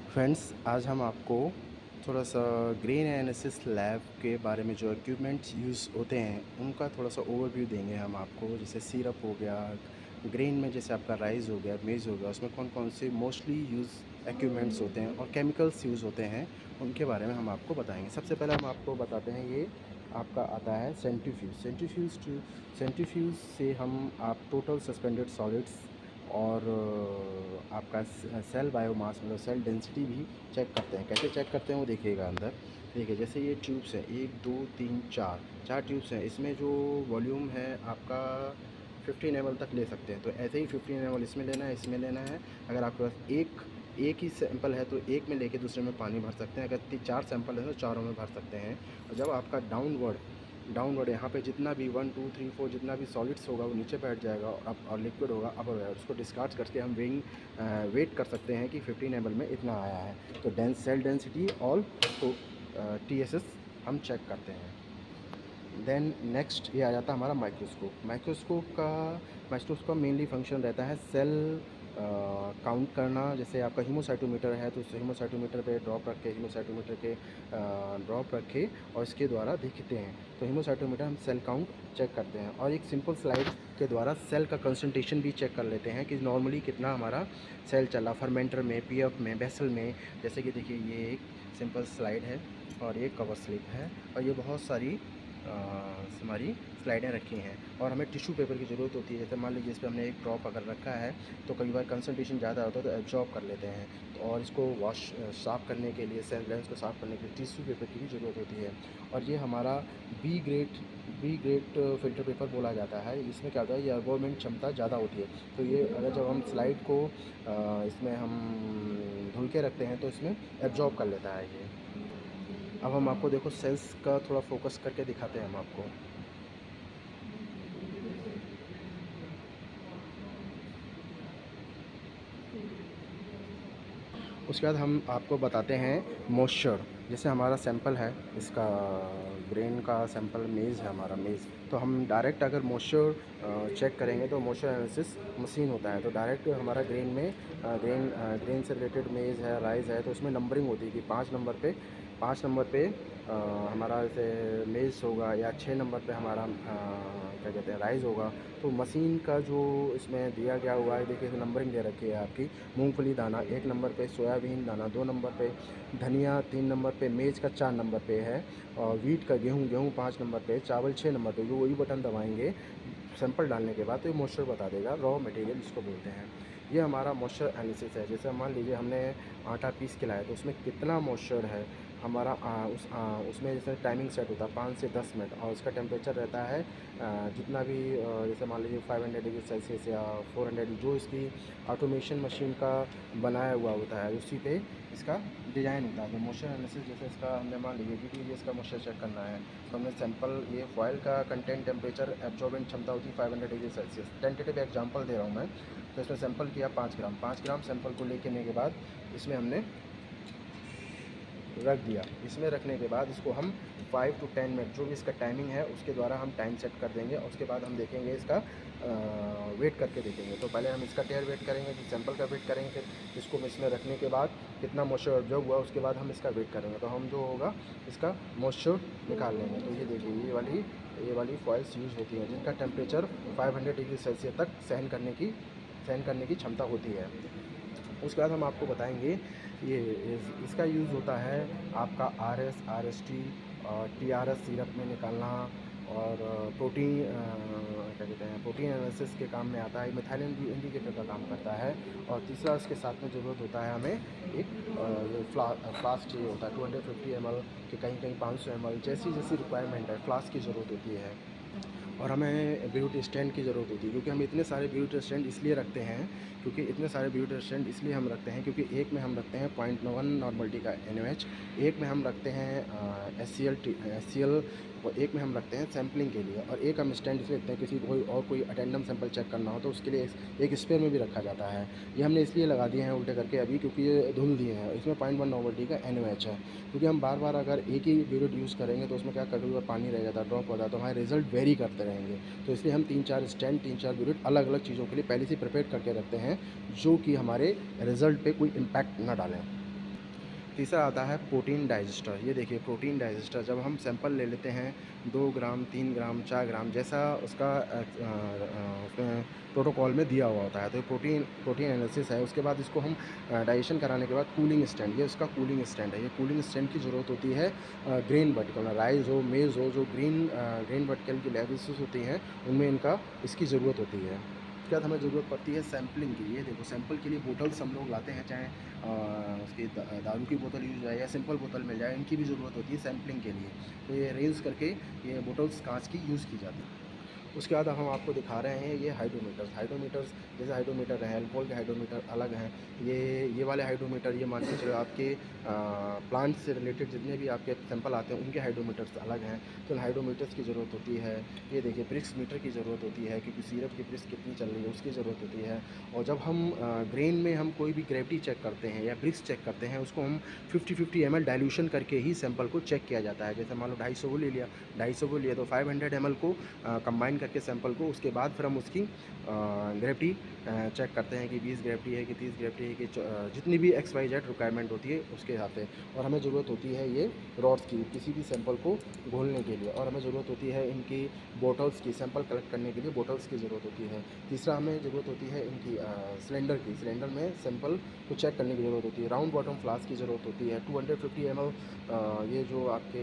Friends, आज हम आपको थोड़ा सा ग्रेन एनालिसिस लैब के बारे में जो इक्विपमेंट्स यूज़ होते हैं उनका थोड़ा सा ओवरव्यू देंगे हम आपको। जैसे सिरप हो गया, ग्रेन में जैसे आपका राइस हो गया, मेज़ हो गया, उसमें कौन कौन से मोस्टली यूज़ इक्विपमेंट्स होते हैं और केमिकल्स यूज़ होते हैं, उनके बारे में हम आपको बताएंगे। सबसे पहले हम आपको बताते हैं, ये आपका आता है सेंट्रीफ्यूज से हम आप टोटल सस्पेंडेड सॉलिड्स और आपका सेल बायोमास मतलब सेल डेंसिटी भी चेक करते हैं। कैसे चेक करते हैं वो देखिएगा अंदर। ठीक है, जैसे ये ट्यूब्स है, 1 2 3 4 ट्यूब्स हैं। इसमें जो वॉल्यूम है आपका 15 ml तक ले सकते हैं। तो ऐसे ही 15 ml इसमें लेना है, इसमें लेना है। अगर आपके पास एक ही सैंपल है तो एक में लेके दूसरे में पानी भर सकते हैं। अगर 4 सैंपल है तो चारों में भर सकते हैं। और जब आपका डाउनवर्ड यहाँ पे जितना भी 1 2 3 4 जितना भी सॉलिड्स होगा वो नीचे बैठ जाएगा और और लिक्विड होगा अपर जाएगा। उसको डिस्कार्ड करके हम वेट कर सकते हैं कि 15 ml में इतना आया है। तो सेल डेंसिटी और तो TSS हम चेक करते हैं। देन नेक्स्ट ये आ जाता है हमारा माइक्रोस्कोप मेनली फंक्शन रहता है सेल काउंट करना। जैसे आपका हीमोसाइटोमीटर है तो उस हीमोसाइटोमीटर पे हीमोसाइटोमीटर के ड्रॉप रखे और इसके द्वारा देखते हैं। तो हीमोसाइटोमीटर हम सेल काउंट चेक करते हैं और एक सिंपल स्लाइड के द्वारा सेल का कंसंट्रेशन भी चेक कर लेते हैं कि नॉर्मली कितना हमारा सेल चला फर्मेंटर में, पीएफ में, बेसल में। जैसे कि देखिए ये एक सिंपल स्लाइड है और ये कवर स्लिप है और ये बहुत सारी हमारी स्लाइडें रखी हैं और हमें टिश्यू पेपर की ज़रूरत होती है। जैसे मान लीजिए इस पर हमने एक ड्रॉप अगर रखा है तो कई बार कंसंट्रेशन ज़्यादा होता है तो एब्जॉर्ब कर लेते हैं। तो और इसको साफ़ करने के लिए, सेल लेंस को साफ़ करने के लिए टिश्यू पेपर की भी ज़रूरत होती है। और ये हमारा बी ग्रेड फ़िल्टर पेपर बोला जाता है। इसमें क्या होता है, ये एब्जॉर्बेंट क्षमता ज़्यादा होती है। तो ये अगर जब हम स्लाइड को इसमें हम धुल के रखते हैं तो इसमें एब्जॉर्ब कर लेता है ये। अब हम आपको देखो सेल्स का थोड़ा फोकस करके दिखाते हैं हम आपको। उसके बाद हम आपको बताते हैं मॉइस्चर। जैसे हमारा सैंपल है, इसका ग्रेन का सैंपल मेज़ है हमारा मेज़, तो हम डायरेक्ट अगर मॉइस्चर चेक करेंगे तो मॉइस्चर एनालिसिस मशीन होता है। तो डायरेक्ट हमारा ग्रेन से रिलेटेड मेज़ है, राइस है, तो उसमें नंबरिंग होती है कि 5 नंबर पे हमारा जैसे मेज़ होगा या 6 नंबर पे हमारा क्या कहते हैं राइस होगा। तो मशीन का जो इसमें दिया गया हुआ है, देखिए नंबरिंग दे रखी है आपकी। मूंगफली दाना 1 नंबर पे, सोयाबीन दाना 2 नंबर पे, धनिया 3 नंबर पे, मेज़ का 4 नंबर पे है और वीट का गेहूँ 5 नंबर पे, चावल 6 नंबर पे। जो वही बटन दबाएंगे सैंपल डालने के बाद तो ये मॉइस्चर बता देगा, रॉ मटेरियल जिसको बोलते हैं। ये हमारा मॉइस्चर एनालिसिस है। जैसे मान लीजिए हमने आटा पीस के लाया तो उसमें कितना मॉइस्चर है हमारा, उसमें जैसे टाइमिंग सेट होता है 5 से 10 मिनट और उसका टेम्परेचर रहता है जितना भी जैसे मान लीजिए 500 डिग्री सेल्सियस या 400, जो इसकी ऑटोमेशन मशीन का बनाया हुआ होता है उसी पे इसका डिज़ाइन होता है। तो मॉइस्चर एनालिसिस जैसे इसका हमने मान लीजिए DTDS का मॉइस्चर चेक करना है तो हमने सैंपल, ये फॉयल का कंटेंट टेम्परेचर एब्जॉर्बेंट क्षमता होती है 500 डिग्री सेल्सियस। टेंटेटिव एग्जांपल दे रहा हूँ मैं। तो इसमें सैंपल किया 5 ग्राम सैंपल को लेने के बाद इसमें हमने रख दिया। इसमें रखने के बाद इसको हम 5 to 10 मिनट जो भी इसका टाइमिंग है उसके द्वारा हम टाइम सेट कर देंगे और उसके बाद हम देखेंगे इसका वेट करके देखेंगे। तो पहले हम इसका टेयर वेट करेंगे, फिर सैंपल का वेट करेंगे, फिर इसको इसमें रखने के बाद कितना मॉइस्चर ऑब्जर्व हुआ उसके बाद हम इसका वेट करेंगे। तो हम जो होगा इसका मॉइस्चर निकाल लेंगे। तो ये देखिए ये वाली फॉइल्स यूज़ होती हैं जिनका टेम्परेचर 500 डिग्री सेल्सियस तक सहन करने की क्षमता होती है। उसके बाद हम आपको बताएंगे ये इसका यूज़ होता है आपका RST और TRS सिरप में निकालना और प्रोटीन क्या कहते हैं प्रोटीन एनालिसिस के काम में आता है। मिथाइलिन इंडिकेटर का काम करता है। और तीसरा इसके साथ में ज़रूरत होता है हमें एक फ्लास्क चाहिए होता है 250 ml के, कहीं कहीं 500 ml, जैसी रिक्वायरमेंट है फ्लास्क की ज़रूरत होती है। और हमें ब्यूटी स्टैंड की ज़रूरत होती है क्योंकि हम इतने सारे ब्यूटी स्टैंड इसलिए रखते हैं क्योंकि एक में हम रखते हैं 0.1 नॉर्मलिटी का NaOH, एक में हम रखते हैं HCl, और एक में हम रखते हैं सैम्पलिंग के लिए, और एक हम स्टैंड इसलिए रखते हैं किसी कोई अटेंडम सैंपल चेक करना हो तो उसके लिए एक स्पेयर में भी रखा जाता है। ये हमने इसलिए लगा दिए हैं उल्टे करके अभी क्योंकि ये धुल दिए हैं। इसमें 0.1 नॉर्मलिटी का NaOH है क्योंकि हम बार बार अगर एक ही ब्यूरेट यूज़ करेंगे तो उसमें क्या कभी बार पानी रह जाता है, ड्रॉप होता है, तो हमारे रिजल्ट वेरी करते रहेंगे। तो इसलिए हम 3-4 ब्यूरेट अलग अलग चीज़ों के लिए पहले से प्रिपेयर करके रखते हैं जो कि हमारे रिज़ल्ट पे कोई इम्पैक्ट ना डालें। तीसरा आता है प्रोटीन डाइजेस्टर। ये देखिए प्रोटीन डाइजेस्टर, जब हम सैंपल ले लेते हैं 2 ग्राम, 3 ग्राम, 4 ग्राम जैसा उसका उसमें प्रोटोकॉल में दिया हुआ होता है, तो प्रोटीन प्रोटीन एनालिसिस है। उसके बाद इसको हम डाइजेशन कराने के बाद कूलिंग स्टैंड, ये उसका कूलिंग स्टैंड है। ये कूलिंग स्टैंड की ज़रूरत होती है ग्रेन वर्टिकल में, राइस हो, मेज़ हो, जो ग्रेन वर्टिकल की लेवल्स होती हैं उनमें इनका इसकी ज़रूरत होती है। उसके बाद हमें ज़रूरत पड़ती है सैम्पलिंग की। ये देखो सैंपल के लिए बोटल्स हम लोग लाते हैं, चाहे उसकी दारू की बोतल यूज़ हो जाए या सिंपल बोतल मिल जाए, इनकी भी ज़रूरत होती है सैम्पलिंग के लिए। तो ये अरेंज करके ये बोटल्स कांच की यूज़ की जाती है। उसके बाद हम आपको दिखा रहे हैं ये हाइड्रोमीटर्स जैसे हाइड्रोमीटर है, अल्कोहल के हाइड्रोमीटर अलग हैं। ये वाले हाइड्रोमीटर, ये मान के चलो आपके प्लांट से रिलेटेड जितने भी आपके सैंपल आते हैं उनके हाइड्रोमीटर्स अलग हैं, तो इन हाइड्रोमीटर्स की ज़रूरत होती है। ये देखिए ब्रिक्स मीटर की ज़रूरत होती है, क्योंकि सिरप की ब्रिक्स कितनी चल रही है उसकी ज़रूरत होती है। और जब हम ग्रेन में हम कोई भी ग्रेविटी चेक करते हैं या ब्रिक्स चेक करते हैं, उसको हम 50-50 ml डाइल्यूशन करके ही सैंपल को चेक किया जाता है। जैसे मान लो 250 को ले लिया, 250 को लिया तो 500 ml को कंबाइन करके सैंपल को, उसके बाद फिर हम उसकी ग्रेविटी चेक करते हैं कि 20 ग्रेविटी है कि 30 ग्रेविटी है कि जितनी भी XYZ रिक्वायरमेंट होती है उसके हिसाब से। और हमें ज़रूरत होती है ये रॉड्स की किसी भी सैंपल को घोलने के लिए, और हमें ज़रूरत होती है इनकी बोटल्स की, सैंपल कलेक्ट करने के लिए बोटल्स की ज़रूरत होती है। तीसरा हमें ज़रूरत होती है इनकी सिलेंडर की, सिलेंडर में सैंपल को चेक करने की ज़रूरत होती है। राउंड बॉटम फ्लास्क की ज़रूरत होती है। 250 ml ये जो आपके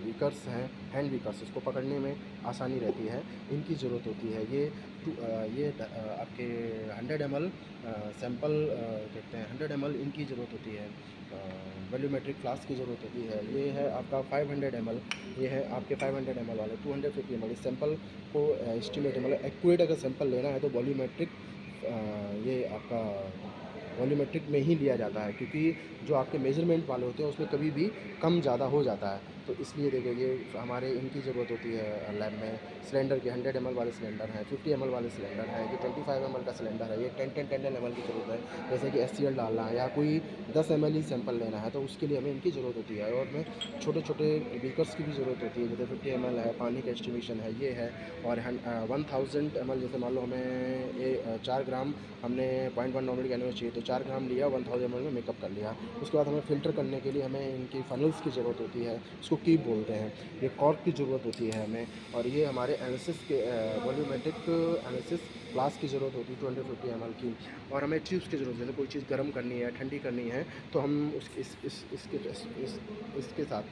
वीकर्स हैं, हैंड वीकर्स, इसको पकड़ने में आसानी रहती है, इनकी ज़रूरत होती है। ये आपके 100 ml सैंपल कहते हैं 100 ml इनकी ज़रूरत होती है। वॉल्यूमेट्रिक फ्लास्क की ज़रूरत होती है। ये है आपका 500 ml, ये है आपके 500 ml वाले 250 ml। इस सैंपल को एस्टिमेट मतलब एक्यूरेट अगर सैंपल लेना है तो वॉल्यूमेट्रिक ये आपका वॉल्यूमेट्रिक में ही लिया जाता है, क्योंकि जो आपके मेजरमेंट वाले होते हैं उसमें कभी भी कम ज़्यादा हो जाता है। तो इसलिए देखिए ये हमारे इनकी ज़रूरत होती है लैब में। सिलेंडर के 100 ml वाले सिलेंडर हैं, 50 ml वाले सिलेंडर हैं, ये 25 ml का सिलेंडर है, ये 10 ml की ज़रूरत है। जैसे कि HCl डालना है या कोई 10 ml ही सैंपल लेना है तो उसके लिए हमें इनकी ज़रूरत होती है। और हमें छोटे छोटे बीकर्स की भी ज़रूरत होती है, जैसे 50 ml है, पानी का एस्टिमेशन है ये है। और 1000 ml, जैसे मान लो हमें ये 4 ग्राम हमने 0.1 नॉर्मल कैनवस चाहिए तो 4 ग्राम लिया, 1000 ml में मेकअप कर लिया। उसके बाद हमें फ़िल्टर करने के लिए हमें इनकी फनल्स की ज़रूरत होती है, इसको कीप बोलते हैं। ये कॉर्क की ज़रूरत होती है हमें। और ये हमारे एनालिसिस के वॉल्यूमेट्रिक एनालिसिस फ्लास्क की ज़रूरत होती है 250 ml की। और हमें ट्यूब्स की ज़रूरत है, जैसे कोई चीज़ गर्म करनी है, ठंडी करनी है, तो हम इसके साथ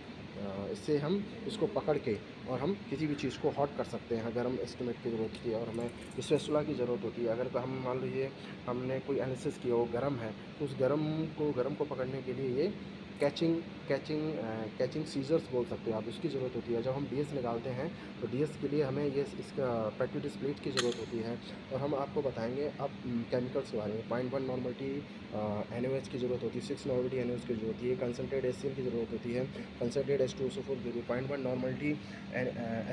इससे हम इसको पकड़ के और हम किसी भी चीज़ को हॉट कर सकते हैं अगर हम एस्टिमेट की ज़रूरत होती है। और हमें स्पेचुला की ज़रूरत होती है, अगर हम मान लीजिए हमने कोई एनालिसिस किया वो गर्म है, तो उस गर्म को पकड़ने के लिए ये कैचिंग सीजर्स बोल सकते हैं आप, उसकी ज़रूरत होती है। जब हम DS निकालते हैं तो DS के लिए हमें ये इसका पेट्यूटी स्प्लिट की ज़रूरत होती है। और हम आपको बताएंगे अब केमिकल्स के बारे में। 0.1 नॉर्मलिटी NaOH की ज़रूरत होती है, 6 नॉर्मलिटी NaOH की ज़रूरत होती है, कंसनट्रेट HCl की ज़रूरत होती है, कंसनट्रेट H2SO4 की 0.1 नॉर्मलिटी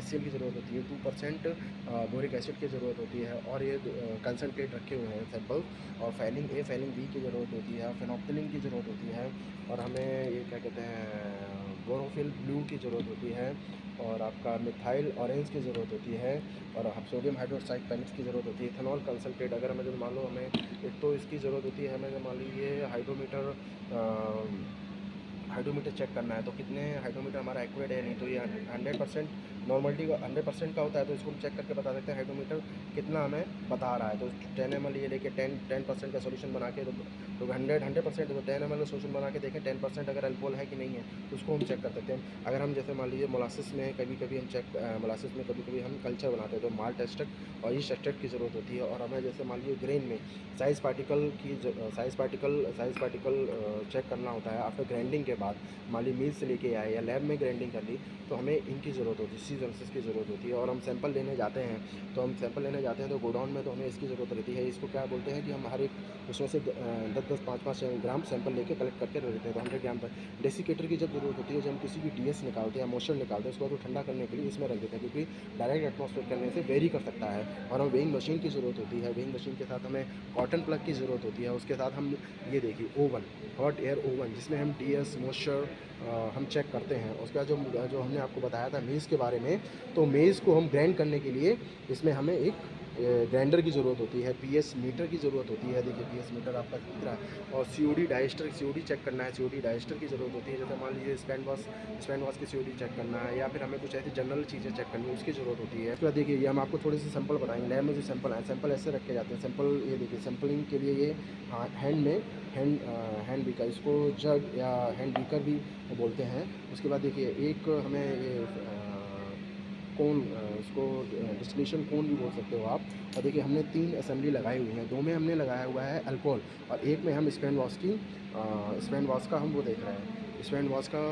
HCl की ज़रूरत होती है, 2% बोरिक एसिड की ज़रूरत होती है। और ये कंसनट्रेट रखे हुए हैं सैंपल। और फाइलिंग A फाइलिंग B की ज़रूरत होती है, फेनोक्सिलिन की ज़रूरत होती है। और हमें ये क्या कहते हैं बोरोफिल ब्लू की ज़रूरत होती है। और आपका मिथाइल ऑरेंज की ज़रूरत होती है। और सोडियम हाइड्रोक्साइड पेनिक्स की ज़रूरत होती है। इथेनॉल कंसनट्रेट, अगर हमें जो मान लो हमें एक तो इसकी ज़रूरत होती है, हमें मान लीजिए हाइड्रोमीटर चेक करना है तो कितने हाइड्रोमीटर हमारा एक्यूरेट है नहीं, तो ये 100% नॉर्मलिटी का 100% का होता है, तो इसको हम चेक करके बता सकते हैं हाइड्रोमीटर कितना हमें बता रहा है। तो 10 ml ये लेके 10% का सोल्यूशन बना के तो 100% तो 10 ml का सोल्यूशन बना के देखें 10% अगर अल्कोहल है कि नहीं है, तो उसको हम चेक कर सकते हैं। अगर हम जैसे मान लीजिए मोलासिस में कभी कभी हम कल्चर बनाते हैं तो माल्ट एक्सट्रैक्ट और ईस्ट एक्सट्रैक्ट की ज़रूरत होती है। और हमें जैसे मान लीजिए ग्रेन में साइज़ पार्टिकल चेक करना होता है आफ्टर ग्राइंडिंग के बाद। मान ली मिल से लेके आए या लैब में ग्राइंडिंग कर ली तो हमें इनकी ज़रूरत होती है, सीजर्स की ज़रूरत होती है। और हम सैंपल लेने जाते हैं तो गोडाउन में तो हमें इसकी ज़रूरत रहती है। इसको क्या बोलते हैं कि हम हर एक उसमें से 10-10, 5-5 ग्राम सैंपल लेके कलेक्ट करके रख देते हैं, तो 100 ग्राम तक। डेसिकेटर की जब ज़रूरत होती है, जब हम किसी भी DS निकालते हैं या मोशन निकालते हैं, उसको तो ठंडा करने के लिए इसमें रख देते हैं, क्योंकि डायरेक्ट एटमॉस्फेयर करने से वेरी कर सकता है। और हमें वेइंग मशीन की ज़रूरत होती है, वेइंग मशीन के साथ हमें कॉटन प्लग की ज़रूरत होती है। उसके साथ हम ये देखिए ओवन, हॉट एयर ओवन, जिसमें हम DS मॉइस्चर हम चेक करते हैं। उसके बाद जो हमने आपको बताया था मेज़ के बारे में, तो मेज़ को हम ग्राइंड करने के लिए इसमें हमें एक ग्राइंडर की ज़रूरत होती है, पीएस मीटर की ज़रूरत होती है। देखिए पीएस मीटर आपका दिख रहा है, और सीओडी डाइस्टर, सीओडी चेक करना है, सीओडी डाइस्टर की ज़रूरत होती है। जैसे मान लीजिए स्पैंड वॉश की सीओडी चेक करना है, या फिर हमें कुछ ऐसी जनरल चीज़ें चेक करनी है, उसकी ज़रूरत होती है। उसके बाद देखिए ये हम आपको थोड़े से सैंपल बताएंगे। लैब में जो सैंपल है, सैंपल ऐसे रखे जाते हैं। सैंपल ये देखिए, सैंपलिंग के लिए ये हैंड बीकर, इसको जग या हैंड बीकर भी बोलते हैं। उसके बाद देखिए एक हमें ये कोन, उसको डिस्टिलेशन कोन भी बोल सकते हो आप। और देखिए हमने 3 असेंबली लगाई हुई हैं, 2 में हमने लगाया हुआ है अल्कोहल, और एक में हम स्पैन वॉश का हम वो देख रहे हैं, स्पैन वॉश का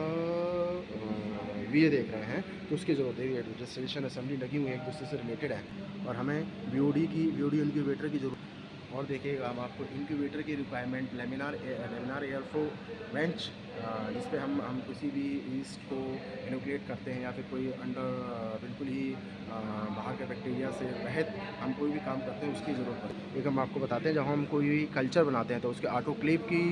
वीए देख रहे हैं। तो उसकी ज़रूरत है, डिस्टिलेशन असेंबली लगी हुई है, एक दूसरे से रिलेटेड है। और हमें बीओडी इनक्यूबेटर की ज़रूरत। और देखिएगा हम आपको इंक्यूबेटर की requirement, laminar air flow bench, जिस पे हम किसी भी ईस्ट को इनोकुलेट करते हैं, या फिर कोई अंडर बिल्कुल ही बाहर के बैक्टीरिया से रहित हम कोई भी काम करते हैं, उसकी ज़रूरत पड़ती है। एक हम आपको बताते हैं, जब हम कोई भी कल्चर बनाते हैं तो उसके ऑटोक्लेव की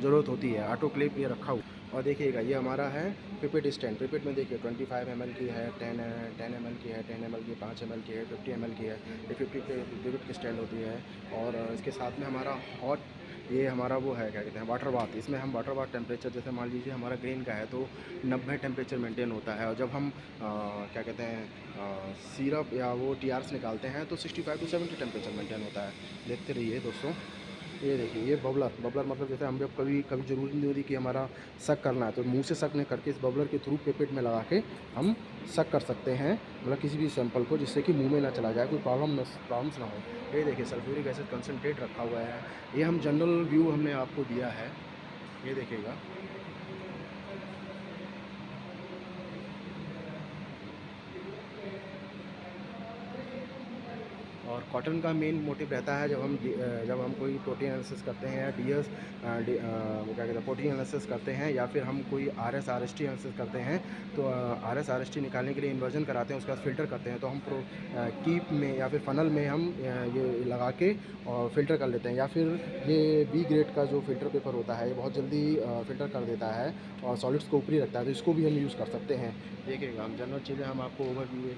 ज़रूरत होती है। ऑटोक्लेव ये रखा हुआ। और देखिएगा ये हमारा है पिपेट स्टैंड। पिपेट में देखिए 25 ml की है, 10 ml की है, 10 ml की, 5 ml की है, 50 ml की है। ये 50 पे पिपेट की स्टैंड होती है। और इसके साथ में हमारा हॉट, ये हमारा वो है क्या कहते हैं, वाटर बाथ। इसमें हम वाटर बाथ टेम्परेचर, जैसे मान लीजिए हमारा ग्रेन का है तो 90 टेम्परेचर मेंटेन होता है। और जब हम क्या कहते हैं सिरप या वो टीआरस निकालते हैं तो 65 to 70 टेम्परेचर मेंटेन होता है। देखते रहिए दोस्तों। ये देखिए ये बबलर मतलब जैसे हम जब कभी ज़रूरी नहीं होती कि हमारा सक करना है, तो मुंह से सक नहीं करके इस बबलर के थ्रू पेपेट में लगा के हम सक कर सकते हैं, मतलब किसी भी सैंपल को, जिससे कि मुंह में ना चला जाए, कोई प्रॉब्लम्स ना हो। ये देखिए सल्फ्यूरिक एसिड कंसनट्रेट रखा हुआ है। ये हम जनरल व्यू हमने आपको दिया है, ये देखिएगा। और कॉटन का मेन मोटिव रहता है, जब हम कोई प्रोटीन एनालिसिस करते हैं, या क्या कहते हैं प्रोटीन एनालिसिस करते हैं, या फिर हम कोई RS-RST एनालिसिस करते हैं, तो RS-RST निकालने के लिए इन्वर्जन कराते हैं, उसके बाद फ़िल्टर करते हैं। तो हम कीप में या फिर फ़नल में हम ये लगा के और फ़िल्टर कर लेते हैं। या फिर ये बी ग्रेड का जो फ़िल्टर पेपर होता है, ये बहुत जल्दी फ़िल्टर कर देता है और सॉलिड्स को ऊपरी रखता है, तो इसको भी हम यूज़ कर सकते हैं। देखिएगा हम जनरल चीज़ें हम आपको ओवरव्यू